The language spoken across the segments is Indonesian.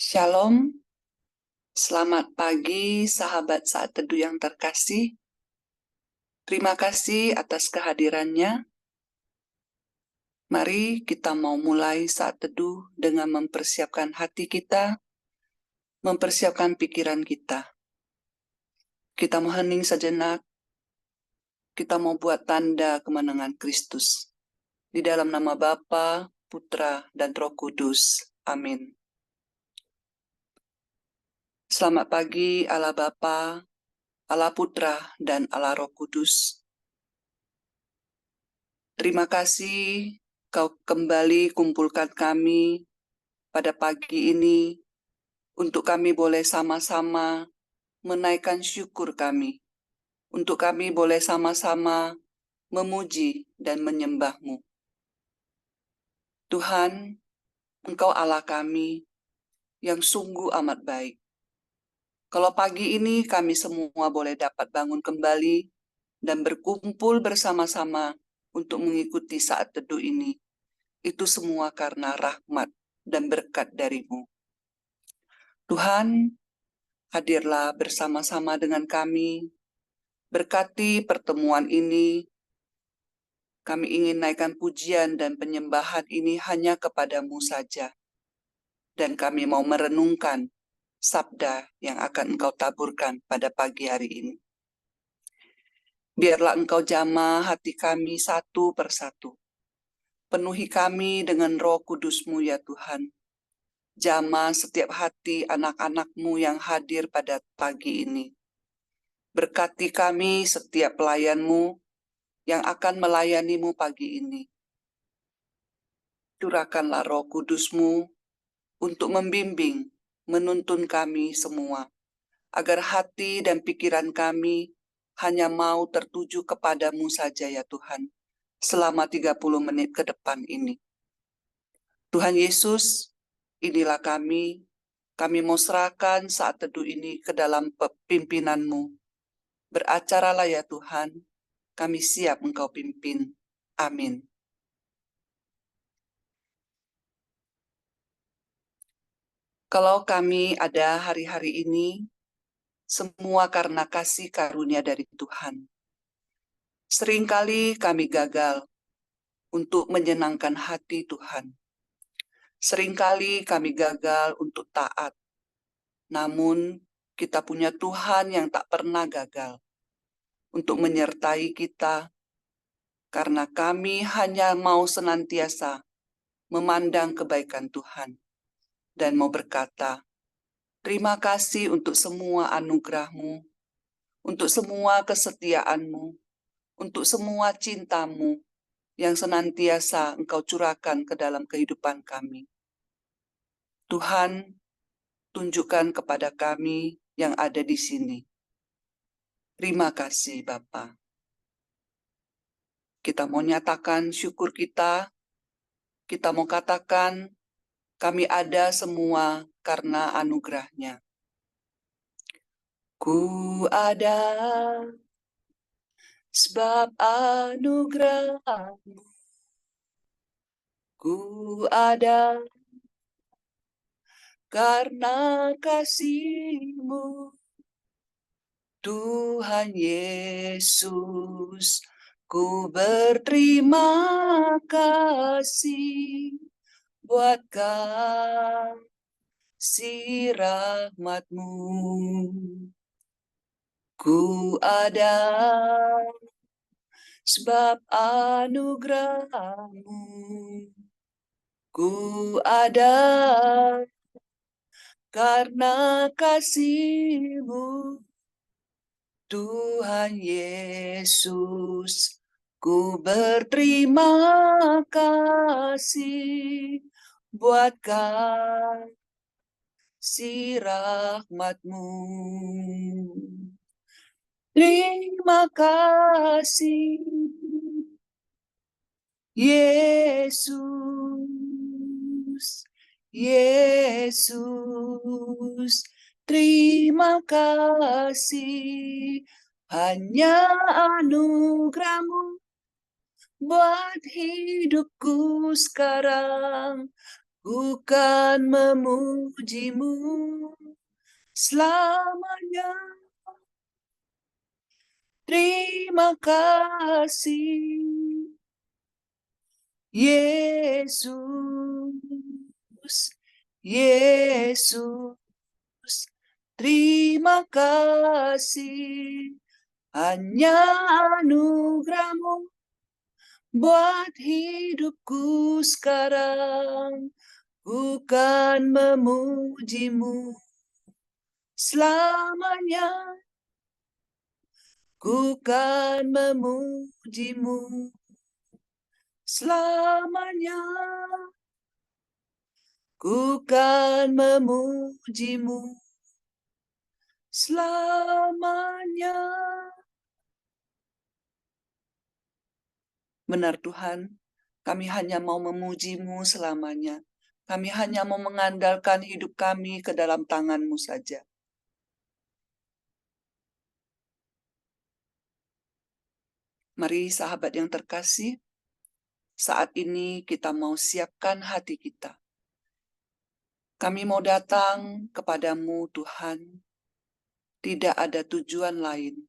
Shalom, selamat pagi sahabat saat teduh yang terkasih. Terima kasih atas kehadirannya. Mari kita mau mulai saat teduh dengan mempersiapkan hati kita, mempersiapkan pikiran kita. Kita mau hening sejenak, kita mau buat tanda kemenangan Kristus. Di dalam nama Bapa, Putra, dan Roh Kudus. Amin. Selamat pagi Allah Bapa, Allah Putra, dan Allah Roh Kudus. Terima kasih Kau kembali kumpulkan kami pada pagi ini untuk kami boleh sama-sama menaikkan syukur kami, untuk kami boleh sama-sama memuji dan menyembah-Mu. Tuhan, Engkau Allah kami yang sungguh amat baik. Kalau pagi ini kami semua boleh dapat bangun kembali dan berkumpul bersama-sama untuk mengikuti saat teduh ini, itu semua karena rahmat dan berkat dari-Mu. Tuhan, hadirlah bersama-sama dengan kami, berkati pertemuan ini. Kami ingin naikkan pujian dan penyembahan ini hanya kepadamu saja. Dan kami mau merenungkan sabda yang akan Engkau taburkan pada pagi hari ini. Biarlah Engkau jamah hati kami satu persatu. Penuhi kami dengan Roh Kudus-Mu ya Tuhan. Jamah setiap hati anak-anak-Mu yang hadir pada pagi ini. Berkati kami setiap pelayan-Mu yang akan melayani-Mu pagi ini. Curahkanlah Roh Kudus-Mu untuk membimbing, menuntun kami semua, agar hati dan pikiran kami hanya mau tertuju kepadamu saja ya Tuhan, selama 30 menit ke depan ini. Tuhan Yesus, inilah kami mau serahkan saat teduh ini ke dalam pimpinan-Mu. Beracaralah ya Tuhan, kami siap Engkau pimpin. Amin. Kalau kami ada hari-hari ini, semua karena kasih karunia dari Tuhan. Seringkali kami gagal untuk menyenangkan hati Tuhan. Seringkali kami gagal untuk taat. Namun, kita punya Tuhan yang tak pernah gagal untuk menyertai kita, karena kami hanya mau senantiasa memandang kebaikan Tuhan dan mau berkata, terima kasih untuk semua anugerah-Mu, untuk semua kesetiaan-Mu, untuk semua cinta-Mu yang senantiasa Engkau curahkan ke dalam kehidupan kami. Tuhan, tunjukkan kepada kami yang ada di sini. Terima kasih Bapa. Kita mau nyatakan syukur kita mau katakan kami ada semua karena anugerah-Nya. Ku ada sebab anugerah-Mu. Ku ada karena kasih-Mu. Tuhan Yesus, ku berterima kasih buat kasih rahmat-Mu. Ku ada sebab anugerah-Mu. Ku ada karena kasih-Mu. Tuhan Yesus, ku berterima kasih buat kasih rahmat-Mu. Terima kasih, Yesus, Yesus. Terima kasih, hanya anugerah-Mu buat hidupku sekarang. Ku kan memujimu selamanya. Terima kasih, Yesus, Yesus. Terima kasih, hanya anugerah-Mu buat hidupku sekarang. Ku kan memujimu selamanya. Ku kan memujimu selamanya. Ku kan memujimu selamanya. Benar Tuhan, kami hanya mau memuji-Mu selamanya. Kami hanya mau mengandalkan hidup kami ke dalam tangan-Mu saja. Mari sahabat yang terkasih, saat ini kita mau siapkan hati kita. Kami mau datang kepadamu Tuhan, tidak ada tujuan lain.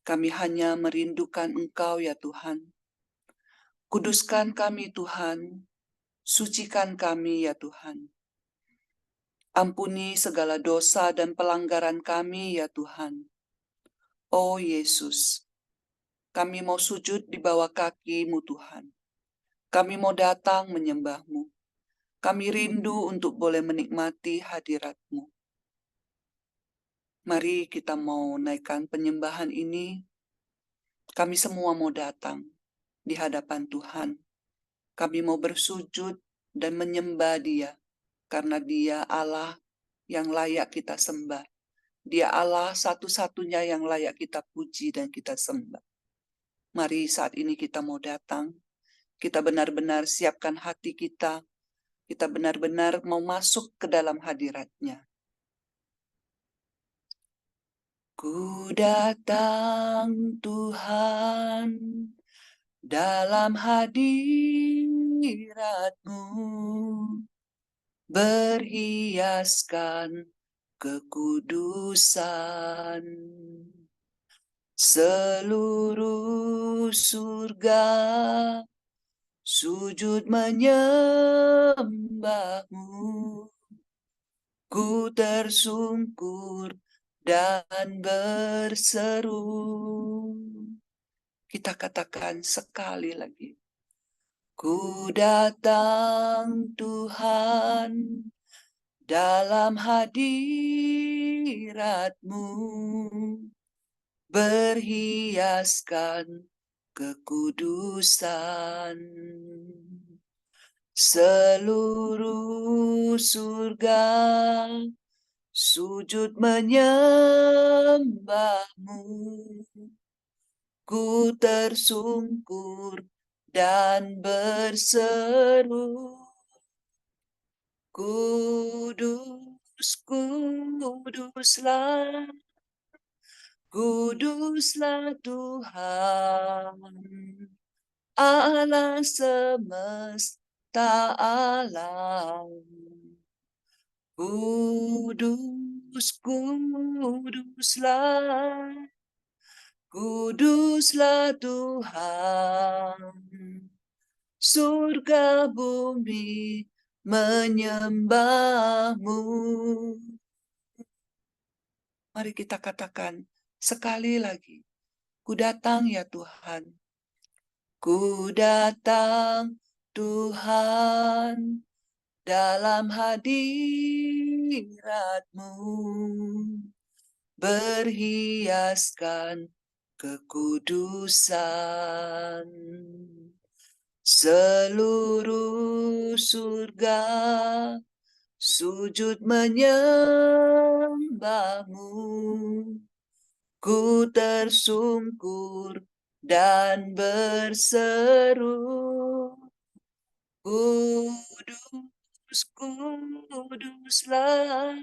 Kami hanya merindukan Engkau ya Tuhan. Kuduskan kami Tuhan, sucikan kami ya Tuhan. Ampuni segala dosa dan pelanggaran kami ya Tuhan. Oh Yesus, kami mau sujud di bawah kaki-Mu Tuhan. Kami mau datang menyembah-Mu. Kami rindu untuk boleh menikmati hadirat-Mu. Mari kita mau naikkan penyembahan ini. Kami semua mau datang di hadapan Tuhan. Kami mau bersujud dan menyembah Dia, karena Dia Allah yang layak kita sembah. Dia Allah satu-satunya yang layak kita puji dan kita sembah. Mari saat ini kita mau datang. Kita benar-benar siapkan hati kita. Kita benar-benar mau masuk ke dalam hadirat-Nya. Ku datang Tuhan dalam hadirat-Mu, berhiaskan kekudusan. Seluruh surga sujud menyembah-Mu. Ku tersungkur dan berseru. Kita katakan sekali lagi. Ku datang Tuhan dalam hadirat-Mu, berhiaskan kekudusan. Seluruh surga sujud menyembah-Mu. Ku tersungkur dan berseru. Kudus, kuduslah, kuduslah Tuhan, Allah semesta alam. Kudus, kuduslah, kuduslah Tuhan, surga bumi menyembah-Mu. Mari kita katakan sekali lagi. Ku datang ya Tuhan. Ku datang Tuhan dalam hadirat-Mu, berhiaskan kekudusan. Seluruh surga sujud menyembah-Mu. Ku tersungkur dan berseru. Kudus, kuduslah,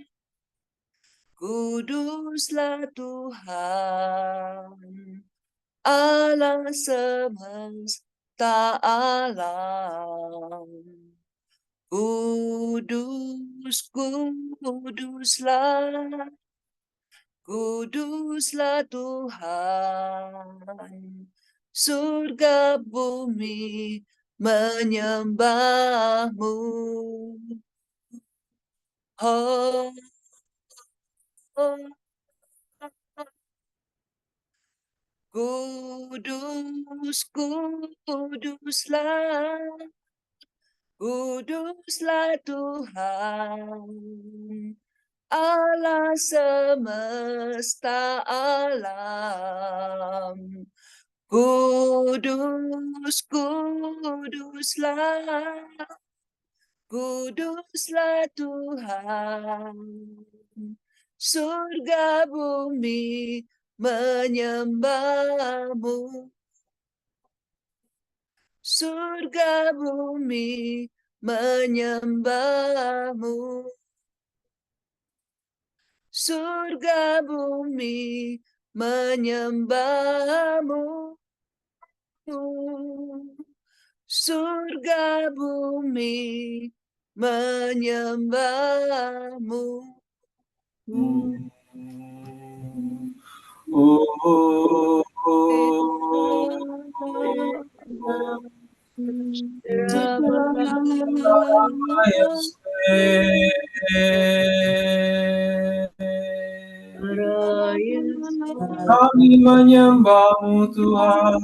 kuduslah Tuhan, Allah semesta alam. Kudus, kuduslah, kuduslah Tuhan. Surga bumi menyembahmu. Oh, oh, kudus, kuduslah, kuduslah Tuhan. Allah semesta alam. Kudus, kuduslah, kuduslah Tuhan. Surga bumi menyembahmu. Surga bumi menyembahmu. Surga bumi menyembahmu. Surga bumi menyembahmu. Kami menyembahmu Tuhan.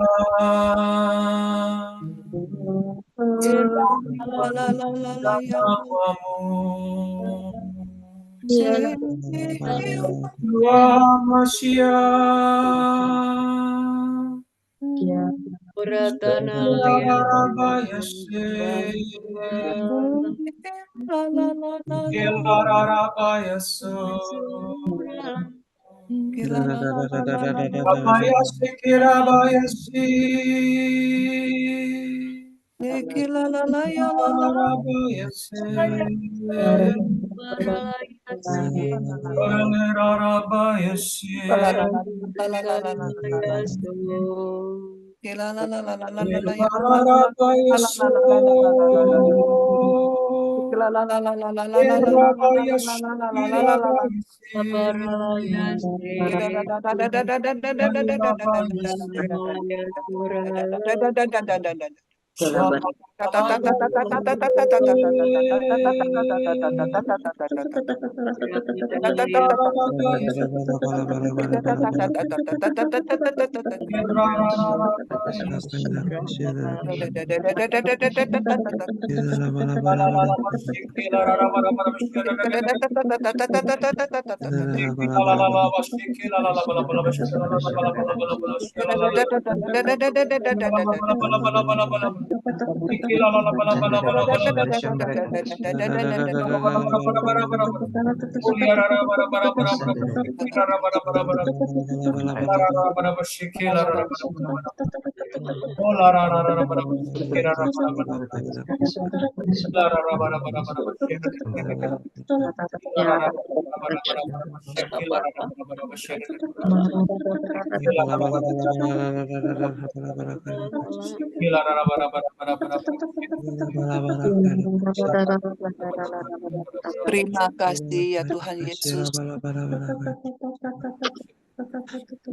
Terima kasih ya Tuhan Yesus.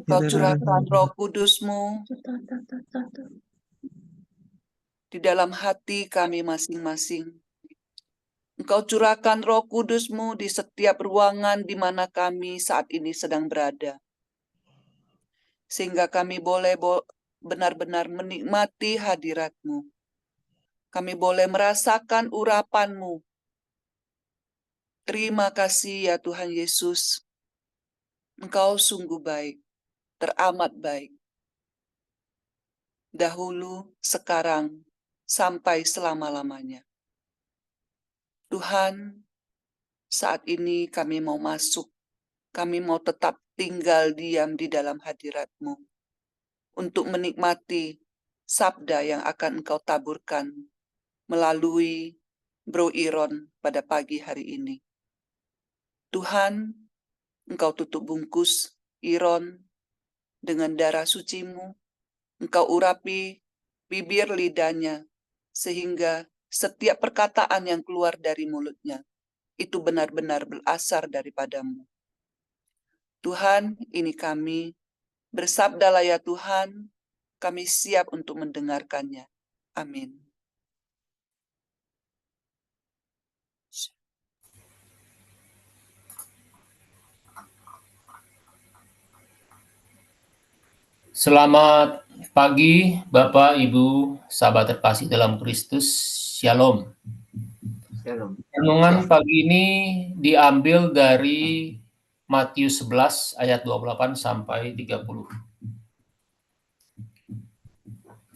Kau curahkan Roh Kudus-Mu di dalam hati kami masing-masing. Engkau curahkan Roh Kudus-Mu di setiap ruangan di mana kami saat ini sedang berada. Sehingga kami boleh benar-benar menikmati hadirat-Mu. Kami boleh merasakan urapan-Mu. Terima kasih ya Tuhan Yesus. Engkau sungguh baik, teramat baik. Dahulu, sekarang, sampai selama-lamanya. Tuhan, saat ini kami mau masuk, kami mau tetap tinggal diam di dalam hadirat-Mu untuk menikmati sabda yang akan Engkau taburkan melalui Bro Iron pada pagi hari ini. Tuhan, Engkau tutup bungkus Iron dengan darah suci-Mu, Engkau urapi bibir lidahnya, sehingga setiap perkataan yang keluar dari mulutnya itu benar-benar berasal daripadamu. Tuhan, ini kami, bersabdalah ya Tuhan, kami siap untuk mendengarkannya. Amin. Selamat pagi, Bapak, Ibu, sahabat terkasih dalam Kristus. Shalom. Renungan pagi ini diambil dari Matius 11 ayat 28 sampai 30.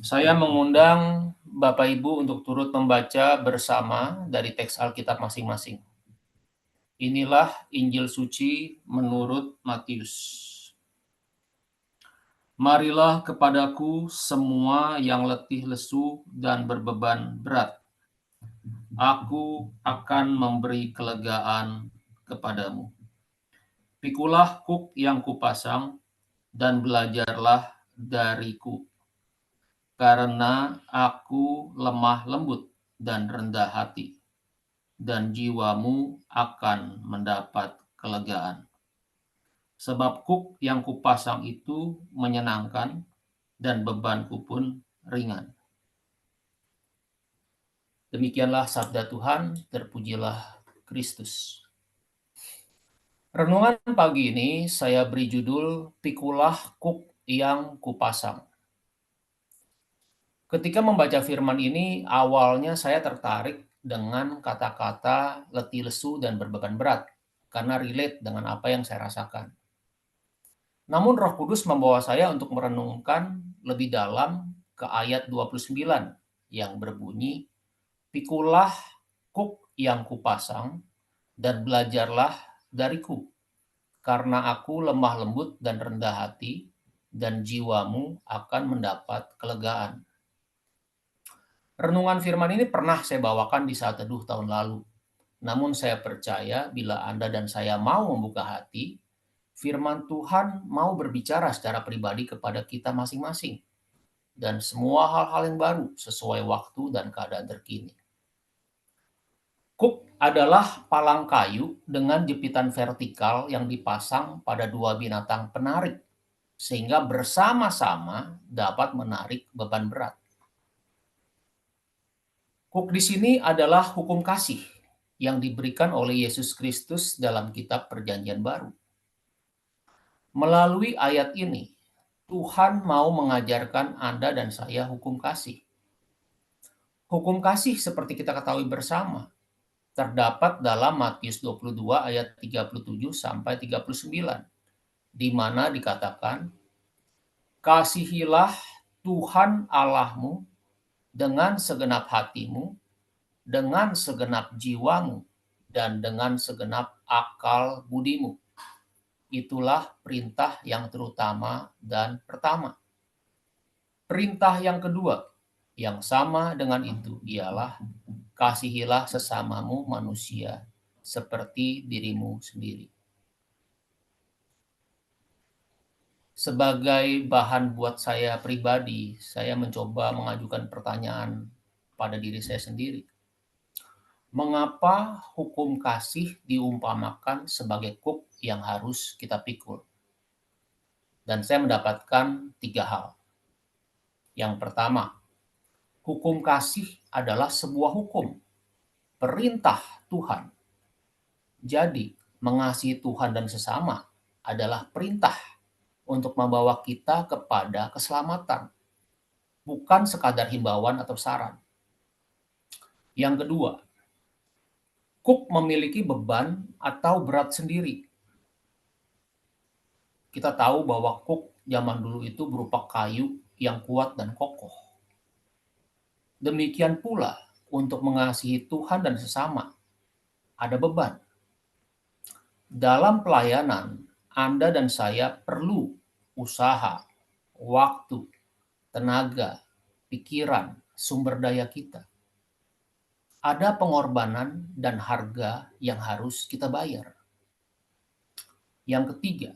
Saya mengundang Bapak Ibu untuk turut membaca bersama dari teks Alkitab masing-masing. Inilah Injil suci menurut Matius. Marilah kepadaku semua yang letih lesu dan berbeban berat. Aku akan memberi kelegaan kepadamu. Pikulah kuk yang kupasang dan belajarlah dariku. Karena aku lemah lembut dan rendah hati, dan jiwamu akan mendapat kelegaan. Sebab kuk yang kupasang itu menyenangkan, dan bebanku pun ringan. Demikianlah sabda Tuhan, terpujilah Kristus. Renungan pagi ini saya beri judul, Pikulah kuk yang kupasang. Ketika membaca firman ini, awalnya saya tertarik dengan kata-kata letih lesu dan berbeban berat, karena relate dengan apa yang saya rasakan. Namun Roh Kudus membawa saya untuk merenungkan lebih dalam ke ayat 29 yang berbunyi, Pikulah kuk yang kupasang dan belajarlah dariku, karena aku lemah lembut dan rendah hati, dan jiwamu akan mendapat kelegaan. Renungan firman ini pernah saya bawakan di saat teduh tahun lalu. Namun saya percaya bila Anda dan saya mau membuka hati, firman Tuhan mau berbicara secara pribadi kepada kita masing-masing. Dan semua hal-hal yang baru sesuai waktu dan keadaan terkini. Kuk adalah palang kayu dengan jepitan vertikal yang dipasang pada dua binatang penarik, sehingga bersama-sama dapat menarik beban berat. Kuk di sini adalah hukum kasih yang diberikan oleh Yesus Kristus dalam kitab Perjanjian Baru. Melalui ayat ini, Tuhan mau mengajarkan Anda dan saya hukum kasih. Hukum kasih seperti kita ketahui bersama, terdapat dalam Matius 22 ayat 37 sampai 39, di mana dikatakan, Kasihilah Tuhan Allahmu dengan segenap hatimu, dengan segenap jiwamu, dan dengan segenap akal budimu. Itulah perintah yang terutama dan pertama. Perintah yang kedua, yang sama dengan itu, ialah kasihilah sesamamu manusia seperti dirimu sendiri. Sebagai bahan buat saya pribadi, saya mencoba mengajukan pertanyaan pada diri saya sendiri. Mengapa hukum kasih diumpamakan sebagai kuk yang harus kita pikul? Dan saya mendapatkan 3 hal. Yang pertama, hukum kasih adalah sebuah hukum, perintah Tuhan. Jadi, mengasihi Tuhan dan sesama adalah perintah untuk membawa kita kepada keselamatan, bukan sekadar himbauan atau saran. Yang kedua, kuk memiliki beban atau berat sendiri. Kita tahu bahwa kuk zaman dulu itu berupa kayu yang kuat dan kokoh. Demikian pula untuk mengasihi Tuhan dan sesama, ada beban. Dalam pelayanan, Anda dan saya perlu usaha, waktu, tenaga, pikiran, sumber daya kita. Ada pengorbanan dan harga yang harus kita bayar. Yang ketiga,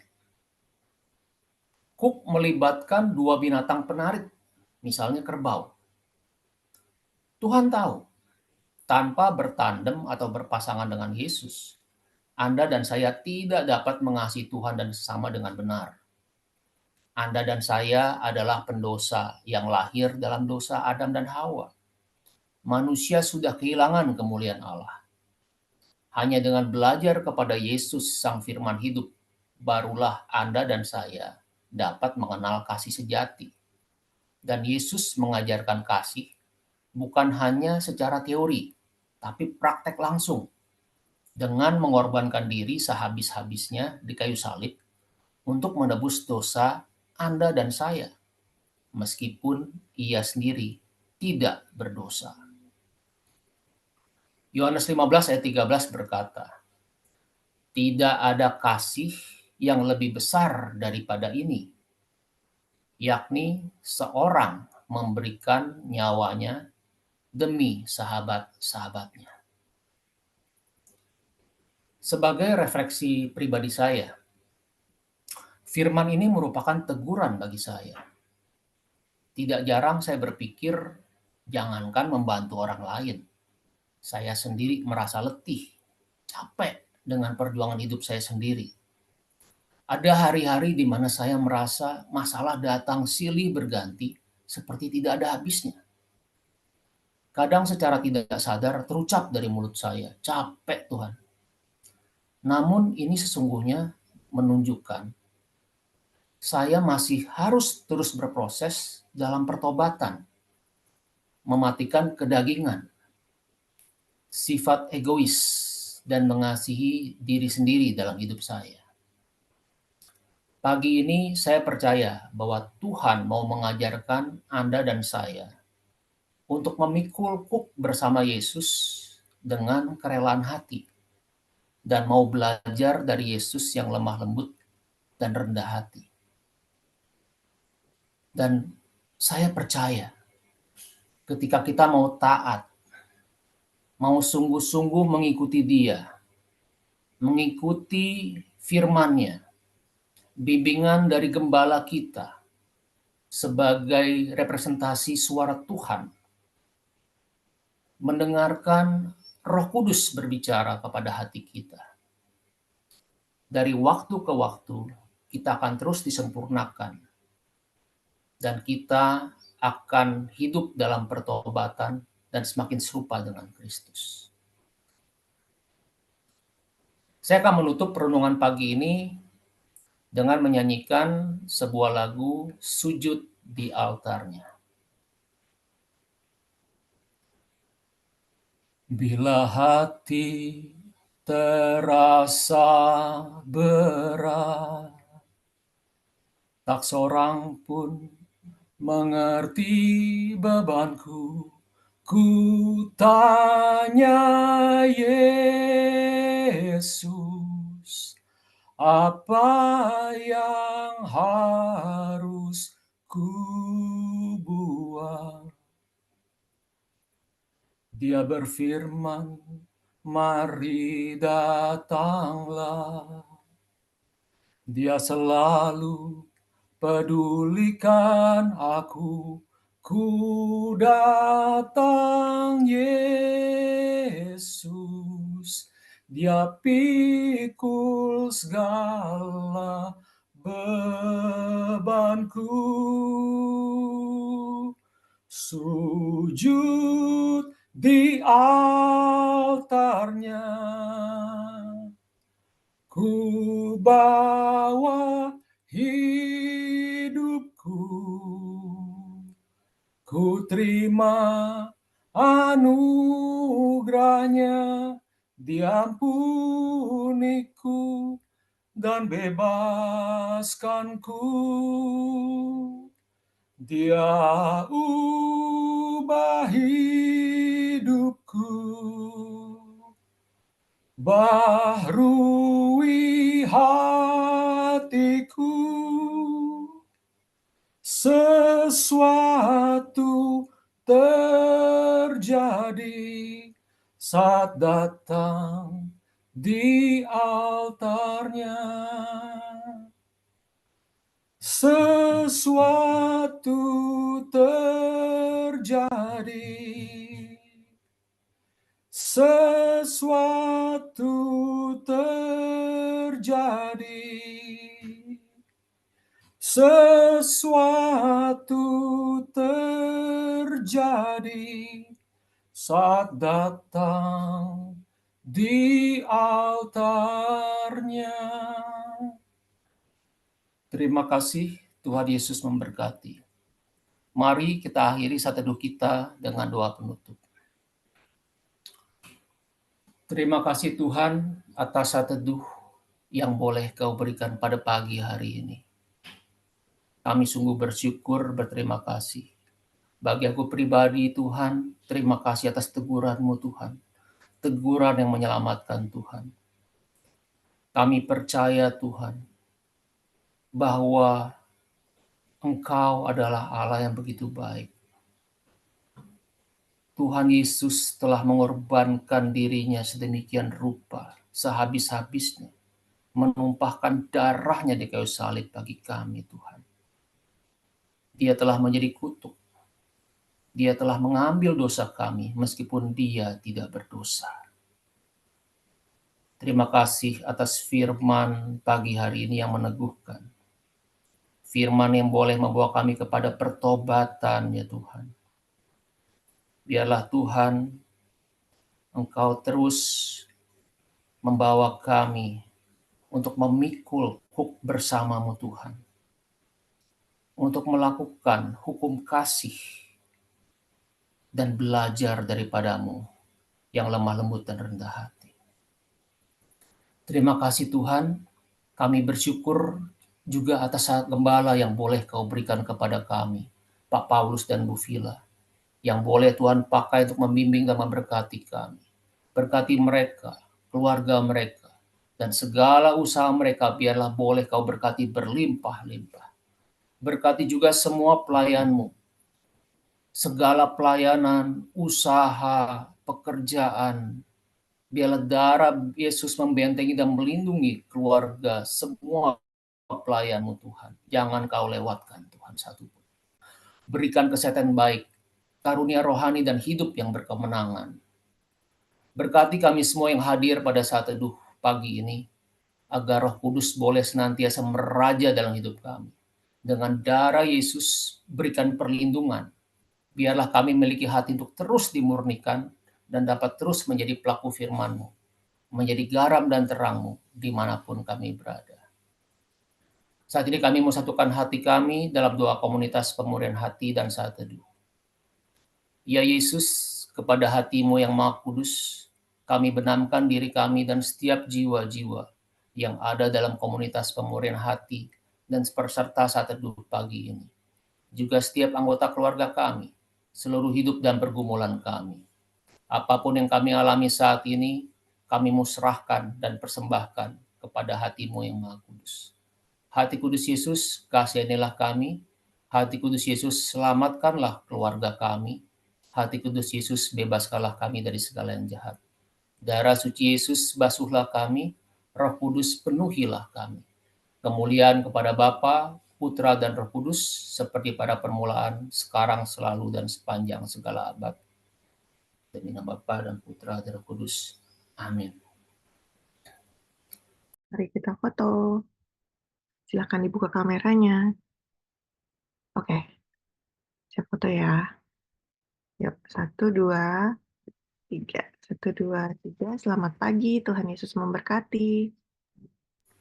kuk melibatkan 2 binatang penarik, misalnya kerbau. Tuhan tahu tanpa bertandem atau berpasangan dengan Yesus, Anda dan saya tidak dapat mengasihi Tuhan dan sesama dengan benar. Anda dan saya adalah pendosa yang lahir dalam dosa Adam dan Hawa. Manusia sudah kehilangan kemuliaan Allah. Hanya dengan belajar kepada Yesus Sang Firman hidup, barulah Anda dan saya dapat mengenal kasih sejati. Dan Yesus mengajarkan kasih bukan hanya secara teori, tapi praktek langsung. Dengan mengorbankan diri sehabis-habisnya di kayu salib untuk menebus dosa Anda dan saya, meskipun ia sendiri tidak berdosa. Yohanes 15 ayat 13 berkata, "Tidak ada kasih yang lebih besar daripada ini, yakni seorang memberikan nyawanya demi sahabat-sahabatnya." Sebagai refleksi pribadi saya, firman ini merupakan teguran bagi saya. Tidak jarang saya berpikir, jangankan membantu orang lain, saya sendiri merasa letih, capek dengan perjuangan hidup saya sendiri. Ada hari-hari di mana saya merasa masalah datang silih berganti seperti tidak ada habisnya. Kadang secara tidak sadar terucap dari mulut saya, capek Tuhan. Namun ini sesungguhnya menunjukkan saya masih harus terus berproses dalam pertobatan, mematikan kedagingan, sifat egois, dan mengasihi diri sendiri dalam hidup saya. Pagi ini saya percaya bahwa Tuhan mau mengajarkan Anda dan saya untuk memikul kuk bersama Yesus dengan kerelaan hati dan mau belajar dari Yesus yang lemah lembut dan rendah hati. Dan saya percaya ketika kita mau taat, mau sungguh-sungguh mengikuti Dia, mengikuti firman-Nya, bimbingan dari gembala kita sebagai representasi suara Tuhan, mendengarkan Roh Kudus berbicara kepada hati kita. Dari waktu ke waktu, kita akan terus disempurnakan dan kita akan hidup dalam pertobatan dan semakin serupa dengan Kristus. Saya akan menutup renungan pagi ini dengan menyanyikan sebuah lagu Sujud di Altarnya. Bila hati terasa berat, tak seorang pun mengerti bebanku. Ku tanya Yesus, apa yang harus ku buat? Dia berfirman, mari datanglah. Dia selalu pedulikan aku. Ku datang Yesus. Dia pikul segala bebanku. Sujud di altarnya, ku bawa hidupku, ku terima anugerahnya, diampuniku dan bebaskanku. Dia ubah hidupku, baharui hatiku, sesuatu terjadi saat datang di altarnya. Sesuatu terjadi sesuatu terjadi, sesuatu terjadi saat datang di altarnya. Terima kasih, Tuhan Yesus memberkati. Mari kita akhiri saat teduh kita dengan doa penutup. Terima kasih Tuhan atas saat teduh yang boleh Kau berikan pada pagi hari ini. Kami sungguh bersyukur, berterima kasih. Bagi aku pribadi Tuhan, terima kasih atas teguran-Mu Tuhan. Teguran yang menyelamatkan Tuhan. Kami percaya Tuhan bahwa Engkau adalah Allah yang begitu baik. Tuhan Yesus telah mengorbankan dirinya sedemikian rupa, sehabis-habisnya, menumpahkan darahnya di kayu salib bagi kami Tuhan. Dia telah menjadi kutuk. Dia telah mengambil dosa kami meskipun dia tidak berdosa. Terima kasih atas firman pagi hari ini yang meneguhkan. Firman yang boleh membawa kami kepada pertobatan ya Tuhan. Biarlah Tuhan, Engkau terus membawa kami untuk memikul bersama-Mu Tuhan. Untuk melakukan hukum kasih dan belajar daripada-Mu yang lemah lembut dan rendah hati. Terima kasih Tuhan, kami bersyukur juga atas saat gembala yang boleh Kau berikan kepada kami, Pak Paulus dan Bu Vila, yang boleh Tuhan pakai untuk membimbing dan memberkati kami. Berkati mereka, keluarga mereka, dan segala usaha mereka biarlah boleh Kau berkati berlimpah-limpah. Berkati juga semua pelayan-Mu, segala pelayanan, usaha, pekerjaan. Biarlah darah Yesus membentengi dan melindungi keluarga semua pelayan-Mu Tuhan. Jangan Kau lewatkan Tuhan satupun. Berikan kesehatan baik, karunia rohani dan hidup yang berkemenangan. Berkati kami semua yang hadir pada saat teduh pagi ini, agar Roh Kudus boleh senantiasa meraja dalam hidup kami. Dengan darah Yesus berikan perlindungan. Biarlah kami memiliki hati untuk terus dimurnikan dan dapat terus menjadi pelaku firman-Mu, menjadi garam dan terang-Mu dimanapun kami berada. Saat ini kami mau satukan hati kami dalam doa komunitas pemurihan hati dan saat teduh. Ya Yesus, kepada hati-Mu yang Maha Kudus, kami benamkan diri kami dan setiap jiwa-jiwa yang ada dalam komunitas pemurihan hati dan peserta saat teduh pagi ini. Juga setiap anggota keluarga kami, seluruh hidup dan pergumulan kami. Apapun yang kami alami saat ini, kami musrahkan dan persembahkan kepada hati-Mu yang Maha Kudus. Hati Kudus Yesus, kasihanilah kami. Hati Kudus Yesus, selamatkanlah keluarga kami. Hati Kudus Yesus, bebaskanlah kami dari segala yang jahat. Darah suci Yesus, basuhlah kami. Roh Kudus, penuhilah kami. Kemuliaan kepada Bapa, Putra, dan Roh Kudus, seperti pada permulaan, sekarang, selalu, dan sepanjang segala abad. Demi nama Bapa dan Putra dan Roh Kudus. Amin. Mari kita foto. Silakan dibuka kameranya. Oke, saya foto ya. Yuk, 1, 2, 3. 1, 2, 3. Selamat pagi, Tuhan Yesus memberkati.